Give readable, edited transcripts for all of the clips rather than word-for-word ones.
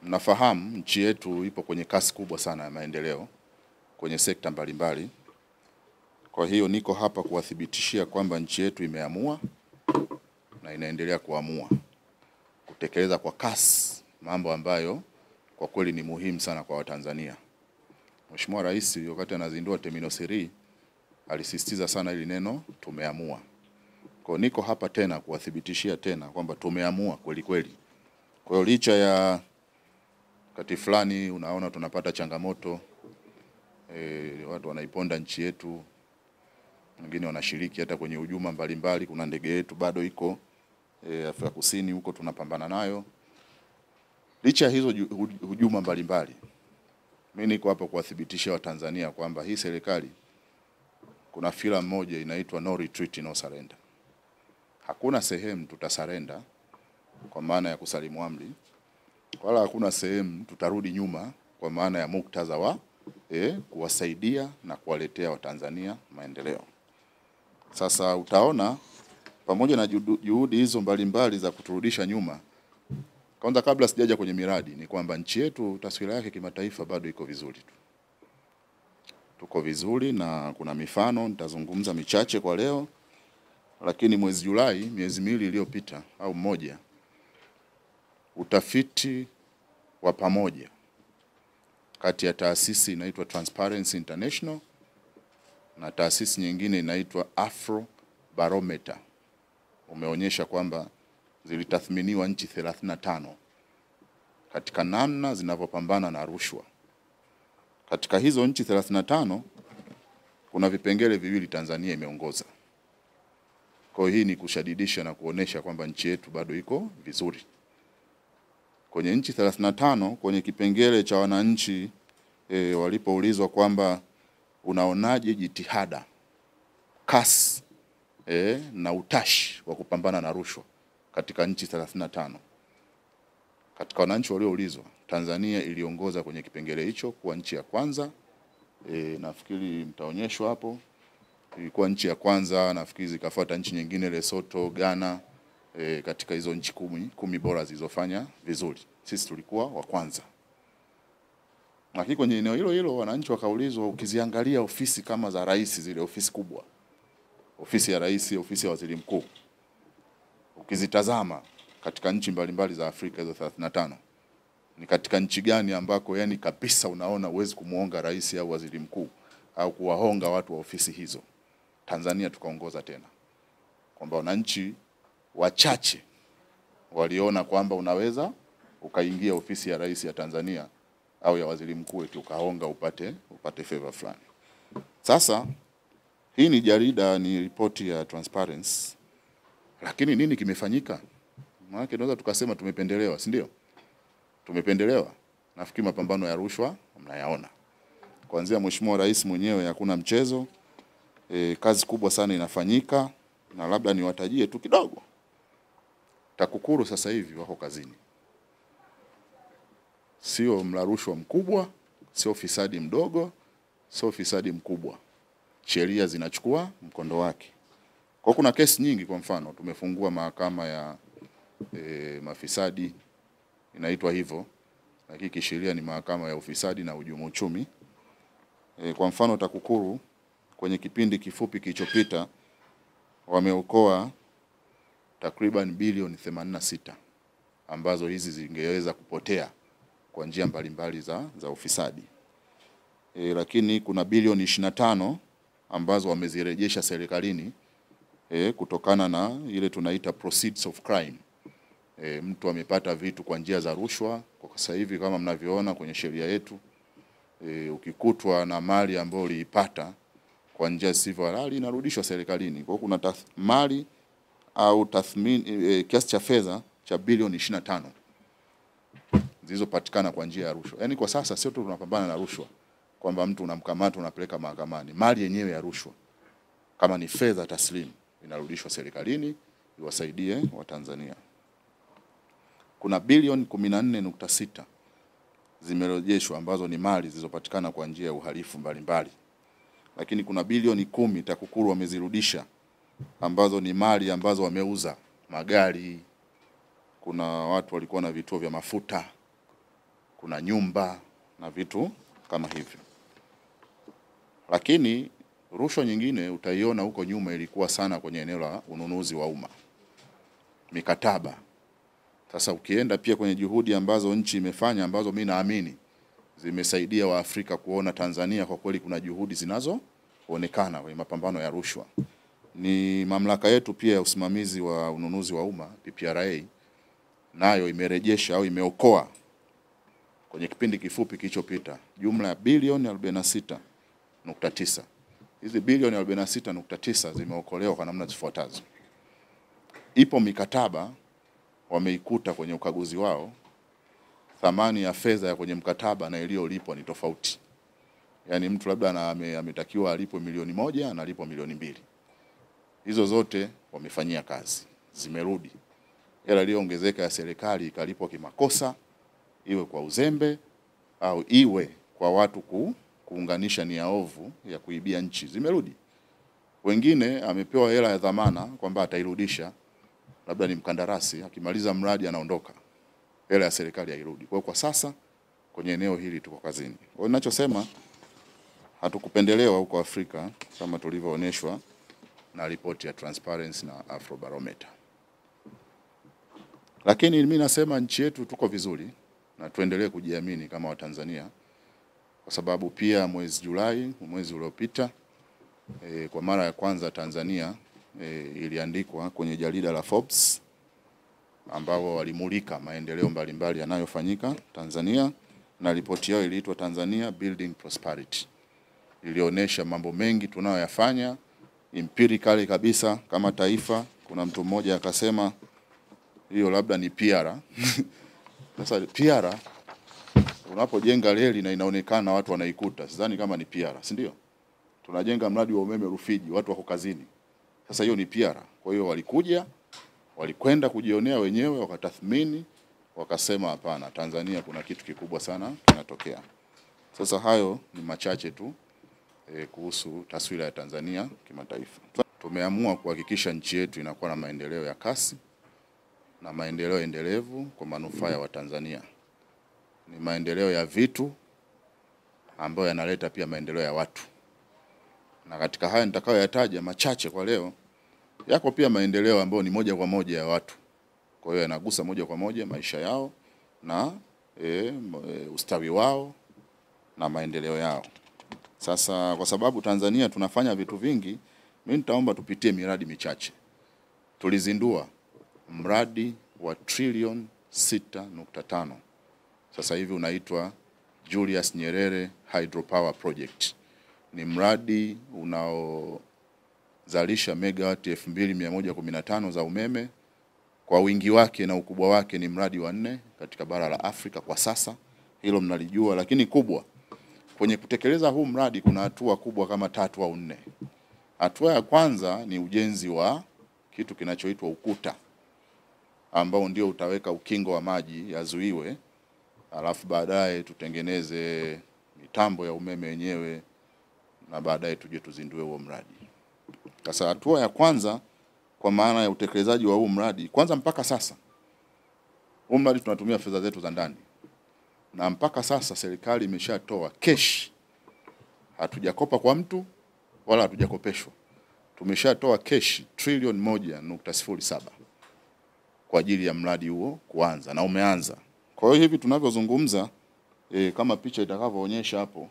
Mnafahamu nchi yetu ipo kwenye kasi kubwa sana ya maendeleo kwenye sekta mbalimbali. Kwa hiyo niko hapa kuwathibitishia kwamba nchi yetu imeamua na inaendelea kuamua kutekeleza kwa kasi mambo ambayo kwa kweli ni muhimu sana kwa Watanzania. Mheshimiwa Rais wakati anazindua Terminal 3 alisisitiza sana hili neno tumeamua. Kwa niko hapa tena kuwathibitishia tena kwamba tumeamua kweli kweli. Kwa hiyo licha ya wakati fulani unaona tunapata changamoto, watu wanaiponda nchi yetu, wengine wanashiriki hata kwenye hujuma mbalimbali. Kuna ndege yetu bado iko Afrika Kusini huko tunapambana nayo. Licha hizo hujuma mbalimbali, mimi niko hapa kuwathibitishia Watanzania kwamba hii serikali, kuna filamu moja inaitwa No Retreat No Surrender. Hakuna sehemu tutasarenda kwa maana ya kusalimu amri, wala hakuna sehemu tutarudi nyuma kwa maana ya muktadha wa kuwasaidia na kuwaletea Watanzania maendeleo. Sasa utaona pamoja na juhudi hizo mbalimbali za kuturudisha nyuma, kwanza kabla sijaja kwenye miradi, ni kwamba nchi yetu taswira yake kimataifa bado iko vizuri tu. Tuko vizuri na kuna mifano nitazungumza michache kwa leo, lakini mwezi Julai, miezi miwili iliyopita au mmoja, utafiti wa pamoja kati ya taasisi inaitwa Transparency International na taasisi nyingine inaitwa Afrobarometer umeonyesha kwamba zilitathminiwa nchi 35 katika namna zinavyopambana na rushwa. Katika hizo nchi 35 kuna vipengele viwili Tanzania imeongoza. Kwa hiyo hii ni kushadidisha na kuonesha kwamba nchi yetu bado iko vizuri. Kwenye nchi 35 kwenye kipengele cha wananchi walipoulizwa kwamba unaonaje jitihada, kasi na utashi wa kupambana na rushwa katika nchi 35. Katika wananchi walioulizwa, Tanzania iliongoza kwenye kipengele hicho kwa nchi ya kwanza. Nafikiri mtaonyeshwa hapo. Ilikuwa nchi ya kwanza, nafikiri zikafuata nchi nyingine Lesotho, Ghana, katika hizo nchi 10 bora zilizofanya vizuri. Sisi tulikuwa wa kwanza. Lakini kwenye eneo hilo hilo wananchi wakaulizwa, ukiziangalia ofisi kama za rais, zile ofisi kubwa, ofisi ya rais, ofisi ya waziri mkuu, ukizitazama katika nchi mbalimbali za Afrika hizo 35, ni katika nchi gani ambako yani kabisa unaona uwezi kumuonga rais au waziri mkuu au kuwahonga watu wa ofisi hizo? Tanzania tukaongoza tena, kwamba wananchi wachache waliona kwamba unaweza ukaingia ofisi ya rais ya Tanzania au ya waziri mkuu eti ukahonga upate favor fulani. Sasa hii ni jarida, ni ripoti ya Transparency. Lakini nini kimefanyika? Maana tunaweza tukasema tumependelewa, si ndio? Tumependelewa. Nafikiri mapambano ya rushwa mnayaona. Kuanzia Mheshimiwa Rais mwenyewe hakuna mchezo. Kazi kubwa sana inafanyika, na labda niwatajie tu kidogo. TAKUKURU sasa hivi wako kazini. Sio mla rushwa mkubwa, sio fisadi mdogo, sio fisadi mkubwa. Sheria zinachukua mkondo wake. Kwa kuna kesi nyingi, kwa mfano tumefungua mahakama ya mafisadi, inaitwa hivyo, lakini kisheria ni mahakama ya ufisadi na uhujumu uchumi. Kwa mfano TAKUKURU kwenye kipindi kifupi kilichopita wameokoa takriban bilioni 86 ambazo hizi zingeweza kupotea kwa njia mbalimbali za ufisadi. Lakini kuna bilioni 25 ambazo wamezirejesha serikalini kutokana na ile tunaita proceeds of crime. Mtu amepata vitu kwa njia za rushwa. Kwa sasa hivi kama mnavyoona kwenye sheria yetu, ukikutwa na mali ambayo uliipata kwa njia isivyo halali inarudishwa serikalini. Kwa kuna mali au tathmini kiasi cha fedha cha bilioni 25 zilizopatikana kwa njia ya rushwa. Yaani kwa sasa sio tu tunapambana na rushwa kwamba mtu unamkamata unapeleka mahakamani. Mali yenyewe ya rushwa kama ni fedha taslimu inarudishwa serikalini iwasaidie Watanzania. Kuna bilioni 14.6 zimerejeshwa ambazo ni mali zilizopatikana kwa njia ya uhalifu mbalimbali. Lakini kuna bilioni 10 TAKUKURU wamezirudisha ambazo ni mali ambazo wameuza magari. Kuna watu walikuwa na vituo vya mafuta, kuna nyumba na vitu kama hivyo. Lakini rushwa nyingine utaiona huko nyuma ilikuwa sana kwenye eneo la ununuzi wa umma, mikataba. Sasa ukienda pia kwenye juhudi ambazo nchi imefanya, ambazo mimi naamini zimesaidia Waafrika kuona Tanzania kwa kweli kuna juhudi zinazoonekana kwenye mapambano ya rushwa, ni mamlaka yetu pia ya usimamizi wa ununuzi wa umma PPRA, nayo imerejesha au imeokoa kwenye kipindi kifupi kilichopita jumla ya bilioni 46.9. Hizi bilioni 46.9 zimeokolewa kwa namna zifuatazo. Ipo mikataba wameikuta kwenye ukaguzi wao, thamani ya fedha ya kwenye mkataba na iliyolipwa ni tofauti. Yaani mtu labda ametakiwa alipwe milioni 1 analipwa milioni 2. Hizo zote wamefanyia kazi, zimerudi. Hela iliyoongezeka ya serikali ikalipwa kimakosa, iwe kwa uzembe au iwe kwa watu kuunganisha nia ovu ya kuibia nchi, zimerudi. Wengine amepewa hela ya dhamana kwamba atairudisha, labda ni mkandarasi, akimaliza mradi anaondoka, hela ya serikali hairudi. Kwa sasa kwenye eneo hili tuko kazini. Kwa hiyo ninachosema, hatukupendelewa huko Afrika kama tulivyoonyeshwa na ripoti ya Transparency na Afrobarometer. Lakini mimi nasema nchi yetu tuko vizuri na tuendelee kujiamini kama Watanzania, kwa sababu pia mwezi Julai, mwezi uliopita, kwa mara ya kwanza Tanzania iliandikwa kwenye jarida la Forbes, ambao walimulika maendeleo mbalimbali yanayofanyika Tanzania, na ripoti yao iliitwa Tanzania Building Prosperity. Ilionyesha mambo mengi tunayoyafanya empirically kabisa kama taifa. Kuna mtu mmoja akasema hiyo labda ni PR. Sasa PR, unapojenga reli na inaonekana watu wanaikuta, sidhani kama ni PR, si ndio? Tunajenga mradi wa umeme Rufiji, watu wako kazini. Sasa hiyo ni PR. Kwa hiyo walikwenda kujionea wenyewe, wakatathmini, wakasema hapana, Tanzania kuna kitu kikubwa sana kinatokea. Sasa hayo ni machache tu kuhusu taswira ya Tanzania kimataifa. Tumeamua kuhakikisha nchi yetu inakuwa na maendeleo ya kasi na maendeleo endelevu kwa manufaa ya Watanzania. Ni maendeleo ya vitu ambayo yanaleta pia maendeleo ya watu. Na katika haya nitakayoyataja machache kwa leo, yako pia maendeleo ambayo ni moja kwa moja ya watu. Kwa hiyo yanagusa moja kwa moja maisha yao na ustawi wao na maendeleo yao. Sasa kwa sababu Tanzania tunafanya vitu vingi, mimi nitaomba tupitie miradi michache. Tulizindua mradi wa trilioni 6.5. Sasa hivi unaitwa Julius Nyerere Hydropower Project. Ni mradi unaozalisha megawati 2115 za umeme. Kwa wingi wake na ukubwa wake ni mradi wa 4 katika bara la Afrika kwa sasa. Hilo mnalijua, lakini kubwa kwenye kutekeleza huu mradi kuna hatua kubwa kama 3 au 4. Hatua ya kwanza ni ujenzi wa kitu kinachoitwa ukuta, ambao ndio utaweka ukingo wa maji yazuiwe, alafu baadaye tutengeneze mitambo ya umeme yenyewe, na baadaye tuje tuzindue huo mradi. Sasa hatua ya kwanza kwa maana ya utekelezaji wa huu mradi, kwanza mpaka sasa huu mradi tunatumia fedha zetu za ndani, na mpaka sasa serikali imeshatoa cash. Hatujakopa kwa mtu wala hatujakopeshwa. Tumeshatoa cash trilioni 1.07 kwa ajili ya mradi huo kuanza, na umeanza. Kwa hiyo hivi tunavyozungumza, kama picha itakavyoonyesha hapo,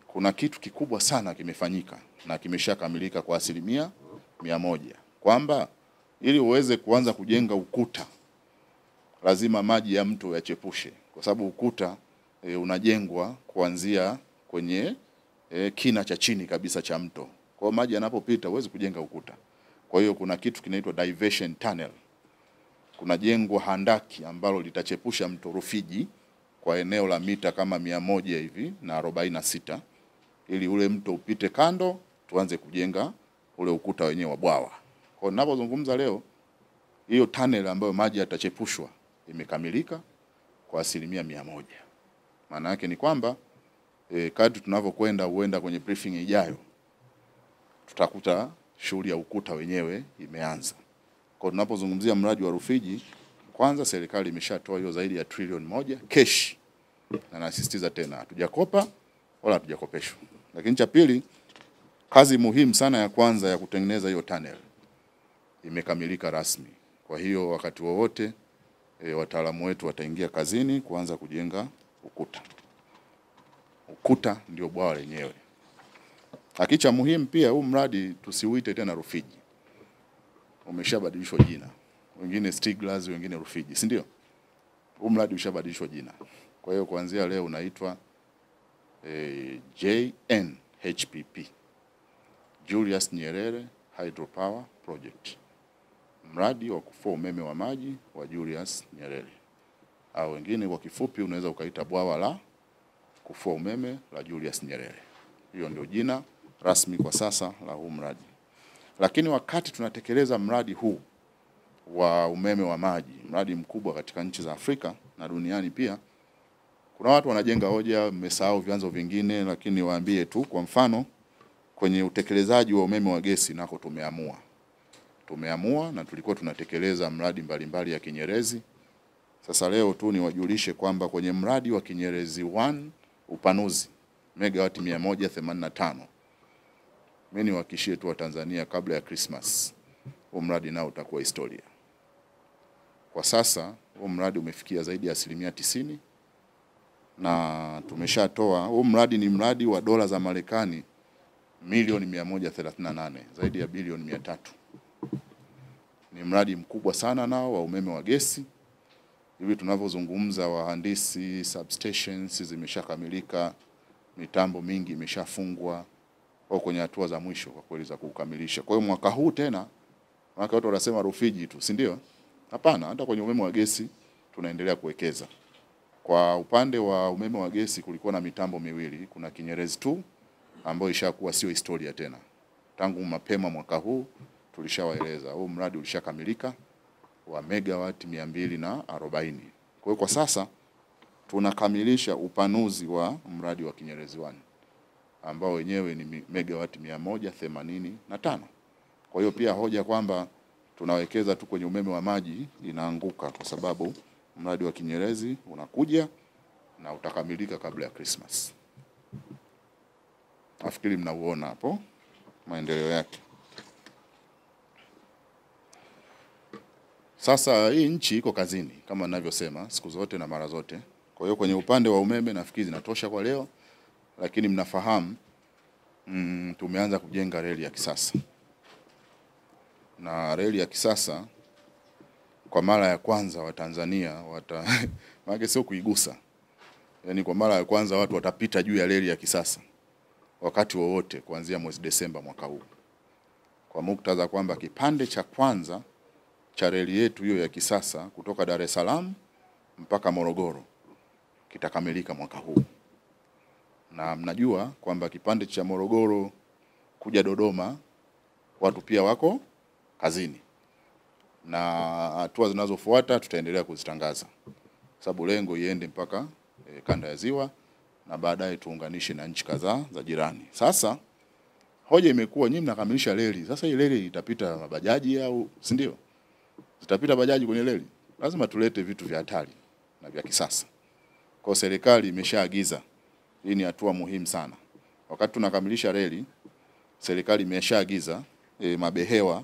kuna kitu kikubwa sana kimefanyika na kimeshakamilika kwa 100%. Kwamba ili uweze kuanza kujenga ukuta lazima maji ya mto yachepushe, kwa sababu ukuta unajengwa kuanzia kwenye kina cha chini kabisa cha mto. Kwa hiyo maji yanapopita huwezi kujenga ukuta. Kwa hiyo kuna kitu kinaitwa diversion tunnel. Kuna jengwa handaki ambalo litachepusha mto Rufiji kwa eneo la mita kama 100 hivi na 46, ili ule mto upite kando tuanze kujenga ule ukuta wenyewe wa bwawa. Kwa hiyo ninapozungumza leo, hiyo tunnel ambayo maji yatachepushwa imekamilika kwa 100%. Maana yake ni kwamba kadri tunavyokwenda huenda kwenye briefing ijayo tutakuta shughuli ya ukuta wenyewe imeanza. Kwa tunapozungumzia mradi wa Rufiji, kwanza serikali imeshatoa hiyo zaidi ya trilioni 1 cash na nasisitiza tena, hatujakopa wala hatujakopeshwa. Lakini cha pili, kazi muhimu sana ya kwanza ya kutengeneza hiyo tunnel imekamilika rasmi. Kwa hiyo wakati wowote wataalamu wetu wataingia kazini kuanza kujenga ukuta. Ukuta ndio bwawa lenyewe. Hakicha muhimu pia, huu mradi tusiuite tena Rufiji. Umeshabadilishwa jina. Wengine Stiglas, wengine Rufiji, si ndio? Huu mradi ushabadilishwa jina. Kwa hiyo kuanzia leo unaitwa JNHPP, Julius Nyerere Hydropower Project. Mradi wa kufua umeme wa maji wa Julius Nyerere. Au wengine kwa kifupi unaweza ukaita bwawa la kufua umeme la Julius Nyerere. Hiyo ndio jina rasmi kwa sasa la huu mradi. Lakini wakati tunatekeleza mradi huu wa umeme wa maji, mradi mkubwa katika nchi za Afrika na duniani pia, kuna watu wanajenga hoja, mmesahau vyanzo vingine, lakini waambie tu, kwa mfano kwenye utekelezaji wa umeme wa gesi nako tumeamua na tulikuwa tunatekeleza mradi mbalimbali ya Kinyerezi. Sasa leo tu niwajulishe kwamba kwenye mradi wa Kinyerezi 1 upanuzi megawati 185, mimi niwahakikishie tu wa Tanzania kabla ya Christmas huu mradi nao utakuwa historia. Kwa sasa huu mradi umefikia zaidi ya 90% na tumeshatoa. Huu mradi ni mradi wa dola za Marekani milioni 138, zaidi ya bilioni 300. Ni mradi mkubwa sana nao wa umeme wa gesi. Hivi tunavyozungumza, wahandisi, substations zimeshakamilika, mitambo mingi imeshafungwa, au kwenye hatua za mwisho kwa kweli za kukamilisha. Kwa hiyo mwaka huu tena, mwaka watu wanasema Rufiji tu, si ndio? Hapana, hata kwenye umeme wa gesi tunaendelea kuwekeza. Kwa upande wa umeme wa gesi kulikuwa na mitambo miwili, kuna Kinyerezi 2 ambayo ishakuwa sio historia tena. Tangu mapema mwaka huu tulishawaeleza, huu mradi ulishakamilika wa megawati 240. Kwa hiyo kwa sasa tunakamilisha upanuzi wa mradi wa Kinyerezi 1 ambao wenyewe ni megawati 185. Kwa hiyo pia hoja kwamba tunawekeza tu kwenye umeme wa maji inaanguka, kwa sababu mradi wa Kinyerezi unakuja na utakamilika kabla ya Christmas. Nafikiri mnauona hapo maendeleo yake. Sasa hii nchi iko kazini kama ninavyosema siku zote na mara zote. Kwa hiyo kwenye upande wa umeme nafikiri zinatosha kwa leo, lakini mnafahamu tumeanza kujenga reli ya kisasa. Na reli ya kisasa kwa mara ya kwanza wa Tanzania maana sio kuigusa. Yaani kwa mara ya kwanza watu watapita juu ya reli ya kisasa wakati wowote kuanzia mwezi Desemba mwaka huu. Kwa muktadha kwamba kipande cha kwanza cha reli yetu hiyo ya kisasa kutoka Dar es Salaam mpaka Morogoro kitakamilika mwaka huu. Na mnajua kwamba kipande cha Morogoro kuja Dodoma watu pia wako kazini. Na hatua zinazofuata tutaendelea kuzitangaza. Sababu lengo iende mpaka kanda ya Ziwa na baadaye tuunganishe na nchi kadhaa za jirani. Sasa hoja imekuwa nyinyi mnakamilisha reli. Sasa hii reli itapita mabajaji au si ndio? Zitapita bajaji kwenye reli. Lazima tulete vitu vya hatari na vya kisasa. Kwa serikali imeshaagiza. Hii ni hatua muhimu sana. Wakati tunakamilisha reli, serikali imeshaagiza mabehewa,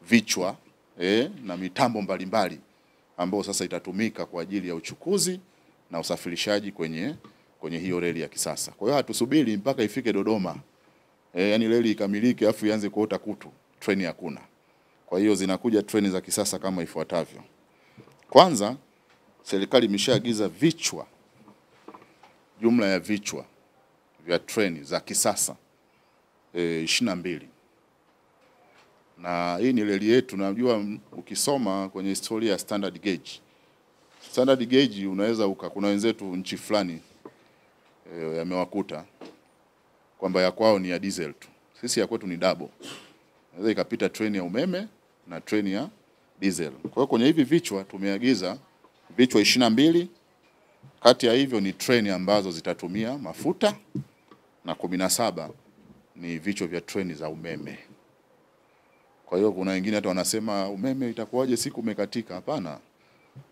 vichwa na mitambo mbalimbali ambayo sasa itatumika kwa ajili ya uchukuzi na usafirishaji kwenye hiyo reli ya kisasa. Kwa hiyo hatusubiri mpaka ifike Dodoma. Yaani reli ikamilike afu ianze kuota kutu. Treni hakuna. Kwa hiyo zinakuja treni za kisasa kama ifuatavyo. Kwanza, serikali imeshaagiza vichwa, jumla ya vichwa vya treni za kisasa 22. Na hii ni reli yetu. Najua ukisoma kwenye historia ya standard gauge. Standard gauge unaweza kuna wenzetu nchi fulani yamewakuta kwamba ya kwao ni ya diesel tu. Sisi ya kwetu ni double. Inaweza ikapita treni ya umeme na treni ya diesel. Kwa hiyo kwenye hivi vichwa tumeagiza vichwa 22. Kati ya hivyo ni treni ambazo zitatumia mafuta na 17 ni vichwa vya treni za umeme. Kwa hiyo kuna wengine hata wanasema umeme itakuwaje siku umekatika. Hapana.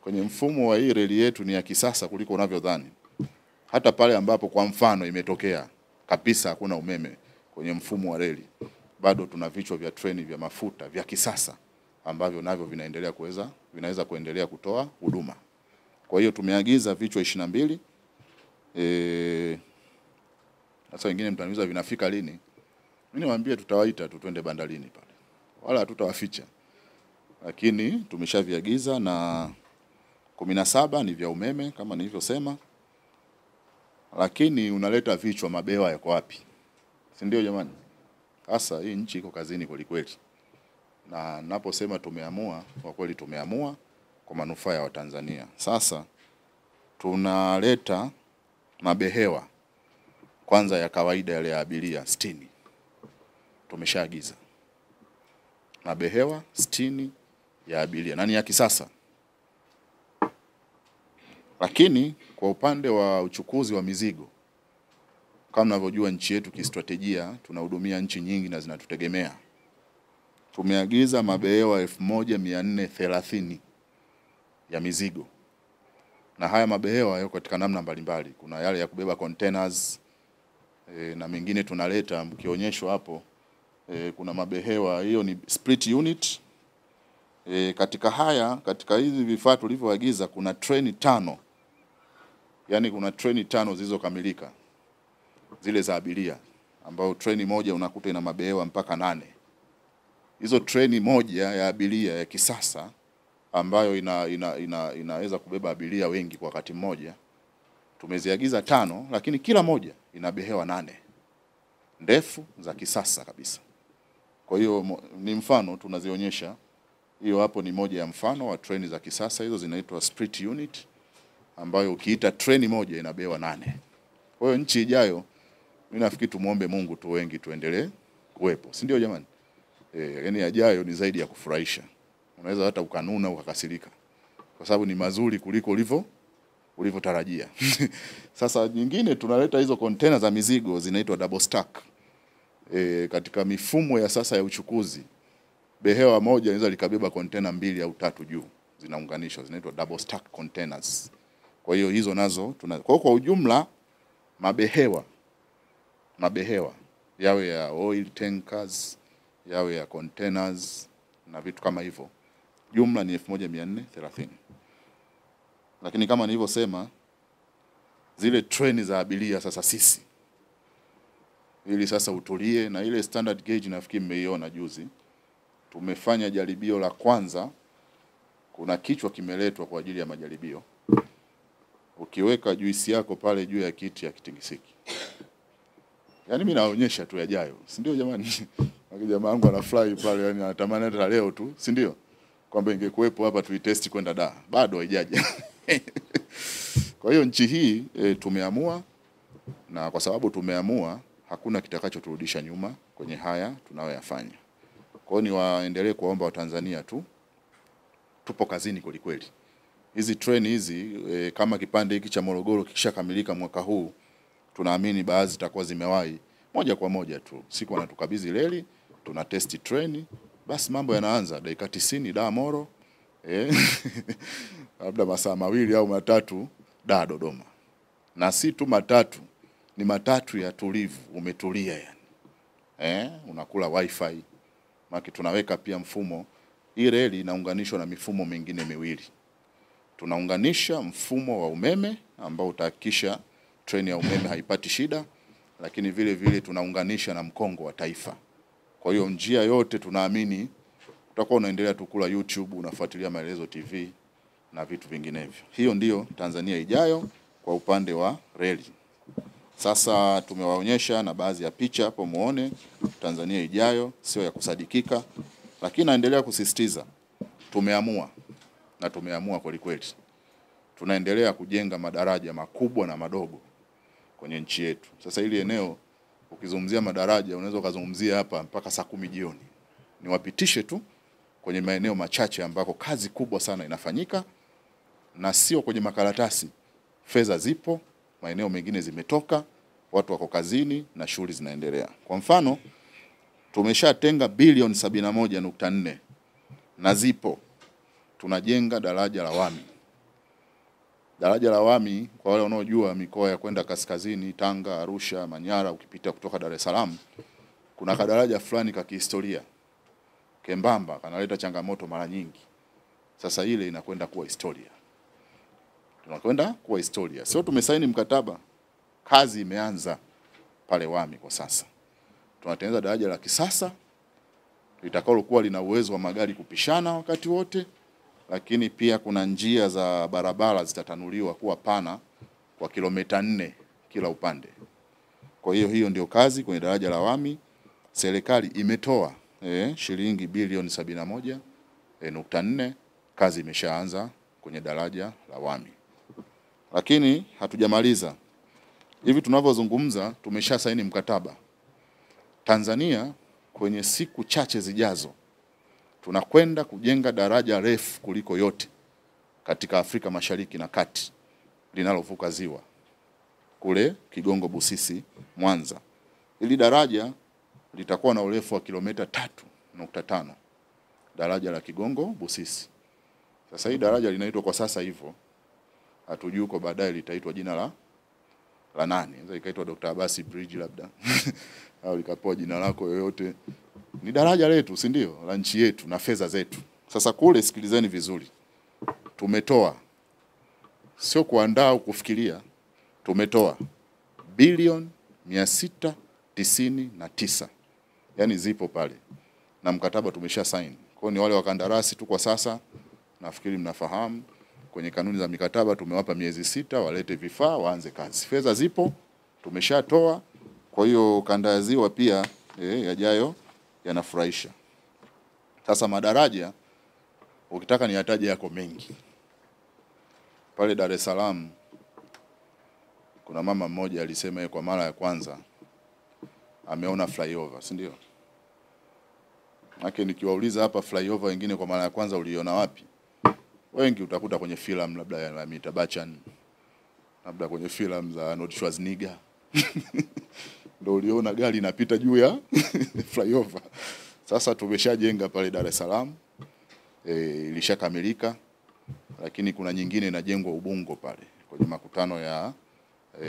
Kwenye mfumo wa hii reli yetu ni ya kisasa kuliko unavyodhani. hata pale ambapo kwa mfano imetokea kabisa hakuna umeme kwenye mfumo wa reli, bado tuna vichwa vya treni vya mafuta vya kisasa ambavyo navyo vinaweza kuendelea kutoa huduma. Kwa hiyo tumeagiza vichwa 22. Sasa wengine mtaniuliza vinafika lini? Mimi niwaambie tutawaita tu twende bandarini pale. Wala hatutawaficha. Lakini tumeshaviagiza na 17 ni vya umeme kama nilivyosema. Lakini unaleta vichwa, mabewa yako wapi? Si ndio jamani? Sasa hii nchi iko kazini kweli kweli. Na ninaposema tumeamua, kwa kweli tumeamua kwa manufaa ya Watanzania. Sasa tunaleta mabehewa kwanza ya kawaida yale ya abiria 60. Tumeshaagiza mabehewa 60 ya abiria na ni ya kisasa. Lakini kwa upande wa uchukuzi wa mizigo, kama mnavyojua nchi yetu kistratejia tunahudumia nchi nyingi na zinatutegemea. Tumeagiza mabehewa 1430 ya mizigo. Na haya mabehewa yako katika namna mbalimbali. Kuna yale ya kubeba containers na mengine tunaleta mkionyeshwa hapo. Kuna mabehewa, hiyo ni split unit. Katika hizi vifaa tulivyoagiza kuna treni 5. Yaani kuna treni 5 zilizokamilika. Zile za abiria ambao treni moja unakuta ina mabehewa mpaka 8. Hizo treni moja ya abiria ya kisasa ambayo inaweza kubeba abiria wengi kwa wakati mmoja. Tumeziagiza 5, lakini kila moja ina behewa 8. Ndefu za kisasa kabisa. Kwa hiyo ni mfano tunazionyesha. Hiyo hapo ni moja ya mfano wa treni za kisasa, hizo zinaitwa split unit ambayo ukiita treni moja ina behewa 8. Kwa hiyo nchi ijayo mimi nafikiri tumuombe Mungu tu wengi tuendelee kuwepo. Si ndio jamani? Yaani yajayo ni zaidi ya kufurahisha. Unaweza hata ukanuna ukakasirika. Kwa sababu ni mazuri kuliko ulivyotarajia. Sasa nyingine tunaleta hizo container za mizigo zinaitwa double stack. Katika mifumo ya sasa ya uchukuzi, behewa moja inaweza likabeba container 2 au 3 juu, zinaunganishwa, zinaitwa double stack containers. Kwa hiyo hizo nazo kwa ujumla mabehewa yawe ya oil tankers, yawe ya containers na vitu kama hivyo, jumla ni 1430. Lakini kama nilivyosema, zile treni za abiria sasa sisi, ili sasa utulie, na ile standard gauge nafikiri mmeiona juzi. Tumefanya jaribio la kwanza, kuna kichwa kimeletwa kwa ajili ya majaribio. Ukiweka juisi yako pale juu ya kiti ya kitingisiki. Yaani mimi naonyesha tu yajayo. Si ndio jamani? Jamaa wangu anafurahi pale, yani anatamani hata leo tu, si ndio? Kwamba ingekuepo hapa tuitesti kwenda da. Bado haijaja. Kwa hiyo nchi hii tumeamua, na kwa sababu tumeamua hakuna kitakachoturudisha nyuma kwenye haya tunayoyafanya. Kwa hiyo ni waendelee kuomba Watanzania tu tupo kazini kweli kweli. Hizi treni hizi kama kipande hiki cha Morogoro kikishakamilika mwaka huu, tunaamini baadhi zitakuwa zimewahi moja kwa moja tu. Siku wanatukabidhi reli, tuna testi treni, basi mambo yanaanza dakika 90 da Moro, labda masaa 2 au 3 da Dodoma. Na si tu matatu, ni matatu ya tulivu, umetulia yani. Unakula wifi. Maki tunaweka pia mfumo. Hii reli inaunganishwa na mifumo mingine miwili. Tunaunganisha mfumo wa umeme ambao utahakikisha treni ya umeme haipati shida, lakini vile vile tunaunganisha na mkongo wa taifa. Kwa hiyo njia yote tunaamini utakuwa unaendelea tu kula YouTube, unafuatilia Maelezo TV na vitu vinginevyo. Hiyo ndiyo Tanzania ijayo kwa upande wa reli. Sasa tumewaonyesha na baadhi ya picha hapo muone Tanzania ijayo sio ya kusadikika, lakini naendelea kusisitiza tumeamua, na tumeamua kweli kweli. Tunaendelea kujenga madaraja makubwa na madogo kwenye nchi yetu. Sasa hili eneo ukizungumzia madaraja unaweza kuzungumzia hapa mpaka saa 10 jioni. Niwapitishe tu kwenye maeneo machache ambako kazi kubwa sana inafanyika, na sio kwenye makaratasi. Fedha zipo, maeneo mengine zimetoka, watu wako kazini na shughuli zinaendelea. Kwa mfano, tumeshatenga bilioni 71.4 na zipo. Tunajenga daraja la Wami. Daraja la Wami kwa wale wanaojua mikoa ya kwenda kaskazini, Tanga, Arusha, Manyara, ukipita kutoka Dar es Salaam, kuna kadaraja fulani ka kihistoria kembamba kanaleta changamoto mara nyingi. Sasa ile inakwenda kuwa historia. Tunakwenda kuwa historia. Sio tumesaini mkataba, kazi imeanza pale Wami kwa sasa. Tunatengeneza daraja la kisasa litakalo kuwa lina uwezo wa magari kupishana wakati wote, lakini pia kuna njia za barabara zitatanuliwa kuwa pana kwa kilomita 4 kila upande. Kwa hiyo ndio kazi kwenye daraja la Wami. Serikali imetoa shilingi bilioni 71.4. Kazi imeshaanza kwenye daraja la Wami. Lakini hatujamaliza. Hivi tunavyozungumza tumesha saini mkataba. Tanzania kwenye siku chache zijazo tunakwenda kujenga daraja refu kuliko yote katika Afrika Mashariki na Kati linalovuka ziwa kule Kigongo Busisi Mwanza. Hili daraja litakuwa na urefu wa kilomita 3.5. Daraja la Kigongo Busisi. Sasa hii daraja linaitwa kwa sasa hivyo. Hatujui kwa baadaye litaitwa jina la nani. Inaweza ikaitwa Dr. Abasi Bridge labda. Au likapewa jina lako yoyote. Ni daraja letu, si ndio? La nchi yetu na fedha zetu. Sasa kule sikilizeni vizuri. Tumetoa, sio kuandaa au kufikiria, tumetoa bilioni 699. Yaani zipo pale. Na mkataba tumesha sign. Kwa ni wale wakandarasi tu kwa sasa, nafikiri mnafahamu kwenye kanuni za mikataba tumewapa miezi 6 walete vifaa waanze kazi. Fedha zipo, tumeshatoa. Kwa hiyo kanda ya ziwa pia yajayo yanafurahisha. Sasa madaraja ukitaka niyataje yako mengi. Pale Dar es Salaam kuna mama mmoja alisema yeye kwa mara ya kwanza ameona flyover, si ndio? Maana nikiwauliza hapa flyover wengine kwa mara ya kwanza uliona wapi? Wengi utakuta kwenye filamu labda ya Amitabh Bachchan, labda kwenye filamu za Arnold Schwarzenegger. Ndio uliona gari inapita juu ya flyover. Sasa tumeshajenga pale Dar es Salaam. Ilishakamilika, lakini kuna nyingine inajengwa Ubungo pale kwenye makutano ya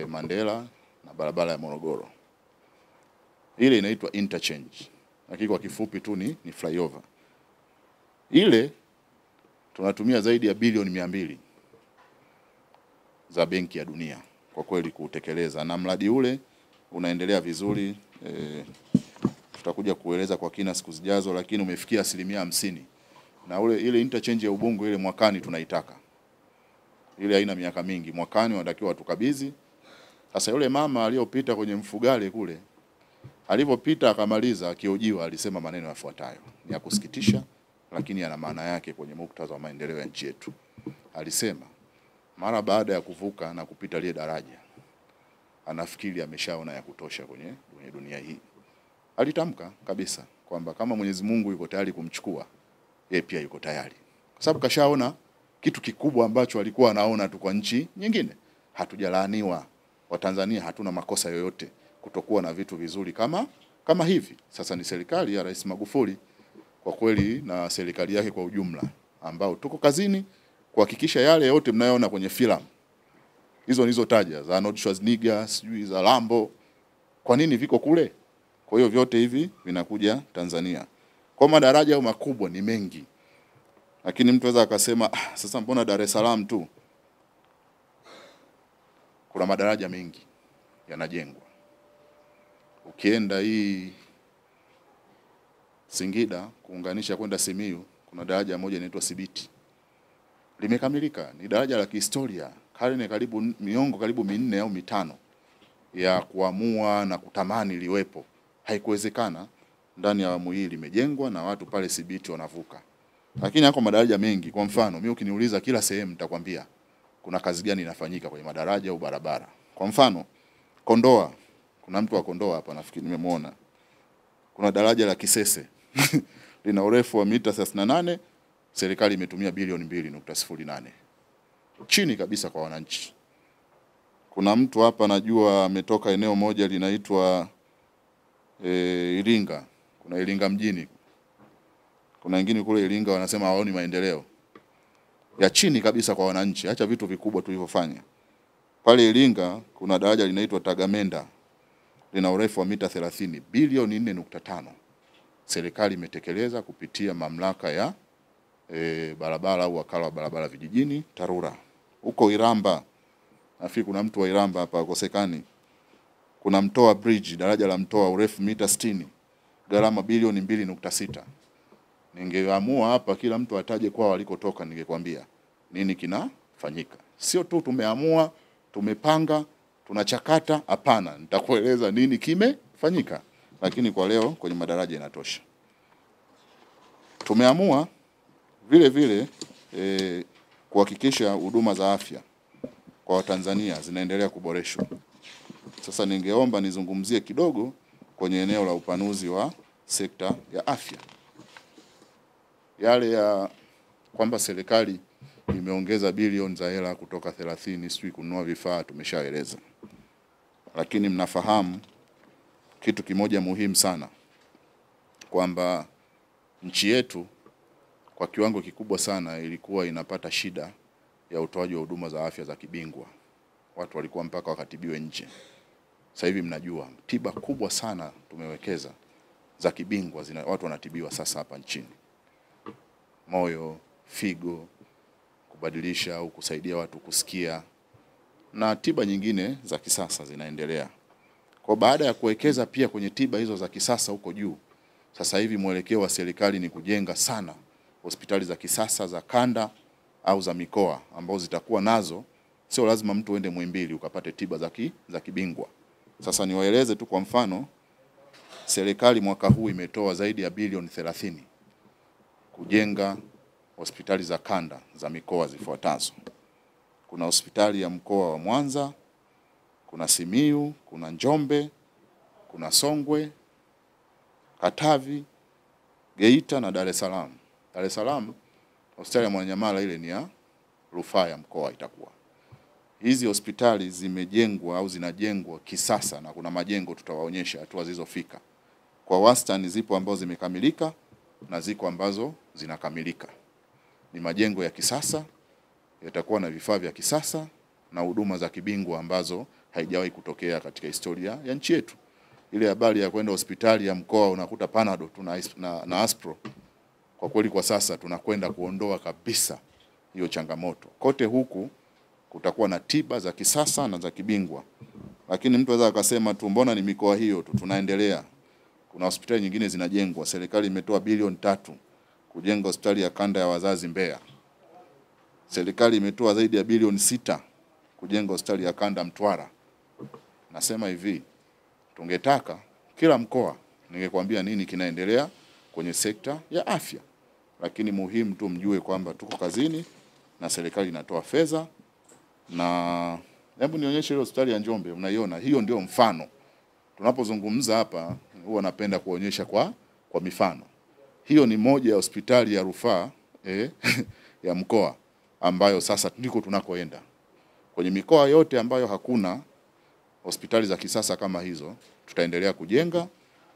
Mandela na barabara ya Morogoro. Ile inaitwa interchange. Lakini kwa kifupi tu ni flyover. Ile tunatumia zaidi ya bilioni 200 za Benki ya Dunia kwa kweli kutekeleza, na mradi ule unaendelea vizuri. Tutakuja kueleza kwa kina siku zijazo, lakini umefikia 50%. Na ile interchange ya Ubungo ile mwakani tunaitaka. Ile haina miaka mingi, mwakani wanatakiwa tukabidhi. Sasa yule mama aliyopita kwenye Mfugale kule, alipopita akamaliza akiojiwa alisema maneno yafuatayo. Ni ya kusikitisha lakini yana maana yake kwenye muktadha wa maendeleo ya nchi yetu. Alisema mara baada ya kuvuka na kupita ile daraja anafikiri ameshaona ya kutosha kwenye dunia hii. Alitamka kabisa kwamba kama Mwenyezi Mungu yuko tayari kumchukua, yeye pia yuko tayari. Kwa sababu kashaona kitu kikubwa ambacho alikuwa anaona tu kwa nchi nyingine. Hatujalaaniwa. Watanzania hatuna makosa yoyote kutokuwa na vitu vizuri kama hivi. Sasa ni serikali ya Rais Magufuli kwa kweli na serikali yake kwa ujumla ambao tuko kazini kuhakikisha yale yote mnayoona kwenye filamu hizo nilizotaja za Arnold Schwarzenegger, sijui za Rambo, kwa nini viko kule? Kwa hiyo vyote hivi vinakuja Tanzania. Kwa madaraja makubwa ni mengi. Lakini mtu anaweza akasema sasa mbona Dar es Salaam tu? Kuna madaraja mengi yanajengwa. Ukienda hii Singida kuunganisha kwenda Simiyu, kuna daraja moja inaitwa Sibiti. Limekamilika, ni daraja la kihistoria. Karne karibu miongo karibu 4 au 5 ya kuamua na kutamani liwepo. Haikuwezekana, ndani ya awamu hii limejengwa na watu pale Sibiti wanavuka. Lakini hako madaraja mengi. Kwa mfano, mimi ukiniuliza kila sehemu nitakwambia kuna kazi gani inafanyika kwenye madaraja au barabara. Kwa mfano, Kondoa, kuna mtu wa Kondoa hapa nafikiri nimemuona. Kuna daraja la Kisese. Lina urefu wa mita 38, serikali imetumia bilioni 2.08. Chini kabisa kwa wananchi. Kuna mtu hapa najua ametoka eneo moja linaitwa Iringa. Kuna Iringa mjini. Kuna wengine kule Iringa wanasema hawaoni maendeleo. ya chini kabisa kwa wananchi. Acha vitu vikubwa tulivyofanya. Pale Iringa kuna daraja linaitwa Tagamenda, lina urefu wa mita 30, bilioni 4.5. Serikali imetekeleza kupitia mamlaka ya barabara au wakala wa barabara vijijini TARURA. Huko Iramba, nafikiri kuna mtu wa Iramba hapa akosekani. Kuna Mtoa Bridge, daraja la Mtoa, urefu mita 60, gharama bilioni 2.6. Ningeamua hapa kila mtu ataje kwa walikotoka, ningekwambia nini kinafanyika. Sio tu tumeamua, tumepanga, tunachakata, hapana. Nitakueleza nini kimefanyika. Lakini kwa leo kwenye madaraja inatosha. Tumeamua vile vile kuhakikisha huduma za afya kwa Watanzania zinaendelea kuboreshwa. Sasa ningeomba nizungumzie kidogo kwenye eneo la upanuzi wa sekta ya afya. Yale ya kwamba serikali imeongeza bilioni za hela kutoka 30 sijui kununua vifaa tumeshaeleza. Lakini mnafahamu kitu kimoja muhimu sana, kwamba nchi yetu kwa kiwango kikubwa sana ilikuwa inapata shida ya utoaji wa huduma za afya za kibingwa. Watu walikuwa mpaka wakatibiwe nje. Sasa hivi mnajua tiba kubwa sana tumewekeza za kibingwa, watu wanatibiwa sasa hapa nchini. Moyo, figo, kubadilisha au kusaidia watu kusikia, na tiba nyingine za kisasa zinaendelea. Kwa baada ya kuwekeza pia kwenye tiba hizo za kisasa huko juu, sasa hivi mwelekeo wa serikali ni kujenga sana hospitali za kisasa za kanda au za mikoa, ambao zitakuwa nazo sio lazima mtu uende Muhimbili ukapate tiba za kibingwa. Sasa niwaeleze tu kwa mfano, serikali mwaka huu imetoa zaidi ya bilioni 30 kujenga hospitali za kanda za mikoa zifuatazo. Kuna hospitali ya mkoa wa Mwanza, kuna Simiyu, kuna Njombe, kuna Songwe, Katavi, Geita na Dar es Salaam. Dar es Salaam hospitali ya Mwananyamala ile ni ya rufaa ya mkoa itakuwa. Hizi hospitali zimejengwa au zinajengwa kisasa, na kuna majengo tutawaonyesha hatua zilizofika. Kwa wastani zipo ambazo zimekamilika na ziko ambazo zinakamilika. Ni majengo ya kisasa, yatakuwa na vifaa vya kisasa na huduma za kibingwa ambazo haijawahi kutokea katika historia ya nchi yetu. Ile habari ya kwenda hospitali ya mkoa unakuta Panado na Aspro, kwa kweli kwa sasa tunakwenda kuondoa kabisa hiyo changamoto. Kote huku kutakuwa na tiba za kisasa na za kibingwa. Lakini mtu anaweza akasema tu mbona ni mikoa hiyo tu, tunaendelea. Kuna hospitali nyingine zinajengwa. Serikali imetoa bilioni 3 kujenga hospitali ya kanda ya wazazi Mbeya. Serikali imetoa zaidi ya bilioni 6 kujenga hospitali ya kanda Mtwara. Nasema hivi, tungetaka kila mkoa, ningekwambia nini kinaendelea kwenye sekta ya afya. Lakini muhimu tu mjue kwamba tuko kazini na serikali inatoa fedha. Na hebu nionyeshe ile hospitali ya Njombe, mnaiona? Hiyo ndio mfano. Tunapozungumza hapa huwa napenda kuonyesha kwa mifano. Hiyo ni moja ya hospitali ya rufaa ya mkoa ambayo sasa ndiko tunakoenda. Kwenye mikoa yote ambayo hakuna hospitali za kisasa kama hizo, tutaendelea kujenga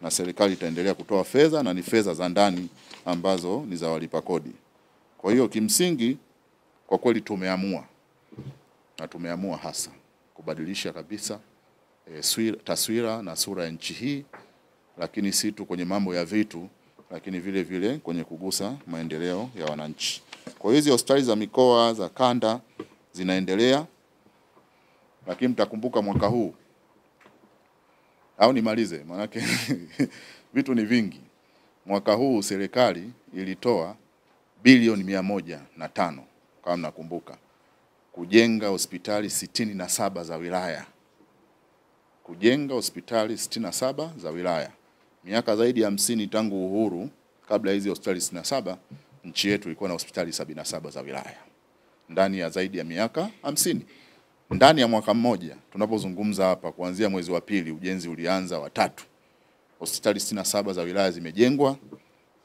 na serikali itaendelea kutoa fedha, na ni fedha za ndani ambazo ni za walipa kodi. Kwa hiyo kimsingi kwa kweli tumeamua, na tumeamua hasa kubadilisha kabisa taswira na sura ya nchi hii, lakini si tu kwenye mambo ya vitu, lakini vile vile kwenye kugusa maendeleo ya wananchi. Kwa hiyo hizi hospitali za mikoa za kanda zinaendelea, lakini mtakumbuka mwaka huu, au nimalize manake vitu ni vingi. Mwaka huu serikali ilitoa bilioni 105 kama mnakumbuka, kujenga hospitali 67 za wilaya. Kujenga hospitali 67 za wilaya. Miaka zaidi ya 50 tangu uhuru, kabla hizi hospitali 67, nchi yetu ilikuwa na hospitali 77 za wilaya. Ndani ya zaidi ya miaka 50. Ndani ya mwaka mmoja tunapozungumza hapa, kuanzia mwezi wa pili ujenzi ulianza wa 3. Hospitali 67 za wilaya zimejengwa,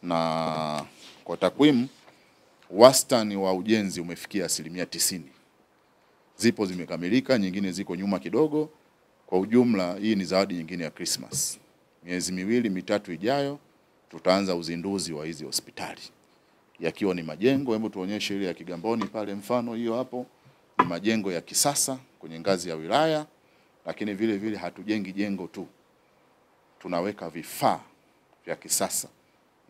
na kwa takwimu wastani wa ujenzi umefikia 90%. Zipo zimekamilika, nyingine ziko nyuma kidogo. Kwa ujumla hii ni zawadi nyingine ya Christmas. Miezi 2-3 ijayo tutaanza uzinduzi wa hizi hospitali. yakiwa ni majengo. Hebu tuonyeshe ile ya Kigamboni pale, mfano hiyo hapo ni majengo ya kisasa kwenye ngazi ya wilaya, lakini vile vile hatujengi jengo tu, tunaweka vifaa vya kisasa,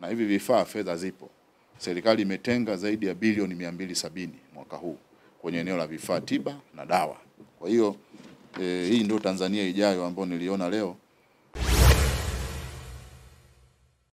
na hivi vifaa fedha zipo. Serikali imetenga zaidi ya bilioni 270 mwaka huu kwenye eneo la vifaa tiba na dawa. Kwa hiyo hii ndio Tanzania ijayo ambayo niliona leo